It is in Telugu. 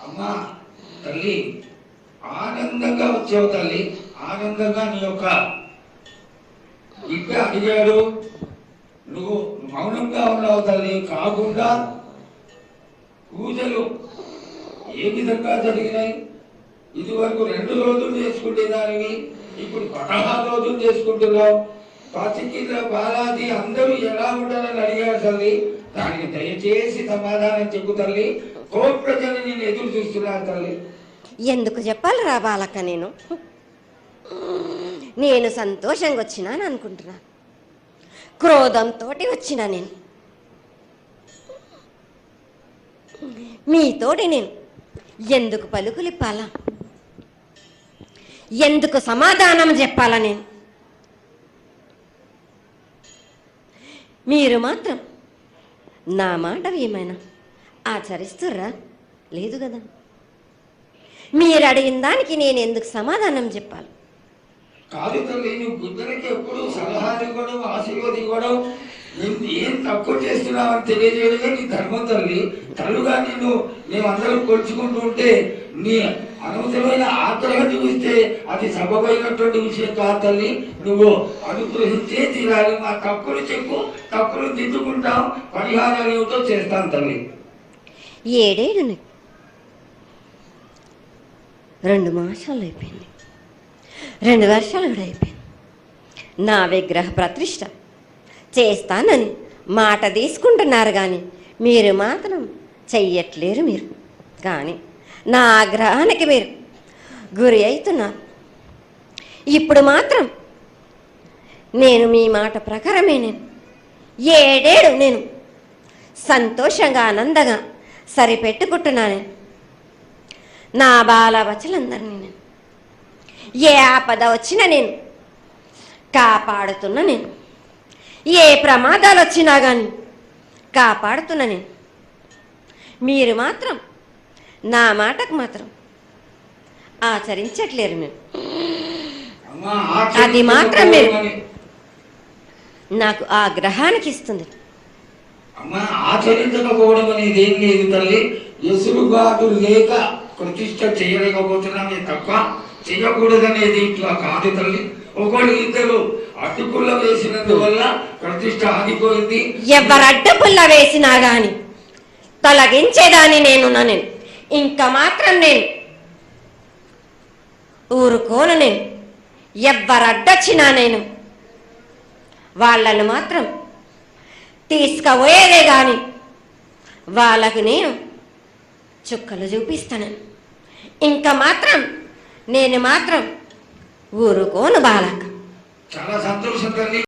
అమ్మా తల్లి, ఆనందంగా వచ్చావు తల్లి. ఆనందంగా నీ యొక్క బిడ్డ అడిగాడు, నువ్వు మౌనంగా ఉన్నావు తల్లి. కాకుండా పూజలు ఏ విధంగా జరిగినాయి? ఇదివరకు 2 రోజులు చేసుకుంటే దానివి, ఇప్పుడు 16 రోజులు చేసుకుంటున్నావు. పసికిల బాలాజీ అందరూ ఎలా ఉండాలని అడిగారు తల్లి. దానికి దయచేసి సమాధానం చెప్పు తల్లి. కోటి ప్రజలు నేను ఎదురు చూస్తున్నాను తల్లి. ఎందుకు చెప్పాలిరా బాలక్క? నేను సంతోషంగా వచ్చినాను అనుకుంటున్నా, క్రోధంతో వచ్చినా. నేను మీతోటి నేను ఎందుకు పలుకులిప్పాలా, ఎందుకు సమాధానం చెప్పాలా? మీరు మాత్రం నా మాట ఏమైనా ఆచరిస్తుర్రా? లేదు కదా. మీరు అడిగిన దానికి నేను ఎందుకు సమాధానం చెప్పాలి? కాదు తల్లి, నువ్వు బుద్ధునికి ఎప్పుడు సలహాలు ఇవ్వడం, ఆశీర్వాదం ఇవ్వడం, ఏం తక్కువ చేస్తున్నావని తెలియజేయడమే నీ ధర్మం తల్లి. తల్లుగా మేమందరం కొలుచుకుంటూ ఉంటే నీ అనవసరమైన ఆగ్రహం చూపిస్తే అది సబబైనటువంటి విషయం కాదు తల్లి. నువ్వు అనుగ్రహించే తీరాలి. మా తప్పులు చెప్పు, తప్పులు దిద్దుకుంటాం, పరిహారాలు ఏమిటో చేస్తాను తల్లి. 7 ఏళ్ళు 2 మాసాలు అయిపోయింది, 2 వర్షాలు కూడా అయిపోయింది. నా విగ్రహ ప్రతిష్ట చేస్తానని మాట తీసుకుంటున్నారు కానీ మీరు మాత్రం చెయ్యట్లేరు. మీరు కానీ నా ఆగ్రహానికి మీరు గురి అవుతున్నారు. ఇప్పుడు మాత్రం నేను మీ మాట ప్రకారమే 7 ఏళ్ళు నేను సంతోషంగా ఆనందంగా సరిపెట్టుకుంటున్నాను. నా బాల బచ్చలందరినీ నేను ఏ ఆపద వచ్చినా నేను కాపాడుతున్నా. నేను ఏ ప్రమాదాలు వచ్చినా కానీ కాపాడుతున్నా. నేను మీరు మాత్రం నా మాటకు మాత్రం ఆచరించట్లేరు. మీరు అది మాత్రం మీరు నాకు ఆగ్రహానికి ఇస్తుంది. అమ్మా, ఆచరించకపోవడం అనేది ఏం లేదు తల్లి. ఎసురుబాటు లేక ప్రతిష్ట చేయలేకపోతున్నామే తప్ప చేయకూడదనేది ఇట్లా కాదు తల్లి. ఒకళ్ళు ఇద్దరు అడ్డుపుల్ల వేసినందువల్ల ప్రతిష్ట ఆగిపోయింది. ఎవరు అడ్డుపుల్ల వేసినా గాని తొలగించేదాన్ని నేను ఇంకా మాత్రం నేను ఊరుకోను. నేను ఎవరు అడ్డొచ్చినా నేను వాళ్ళను మాత్రం తీసుకుపోయేదే గాని వాళ్ళకు నేను చుక్కలు చూపిస్తాను. ఇంకా మాత్రం నేను మాత్రం ఊరుకోను బాలక్క. చాలా సంతోషం తల్లి.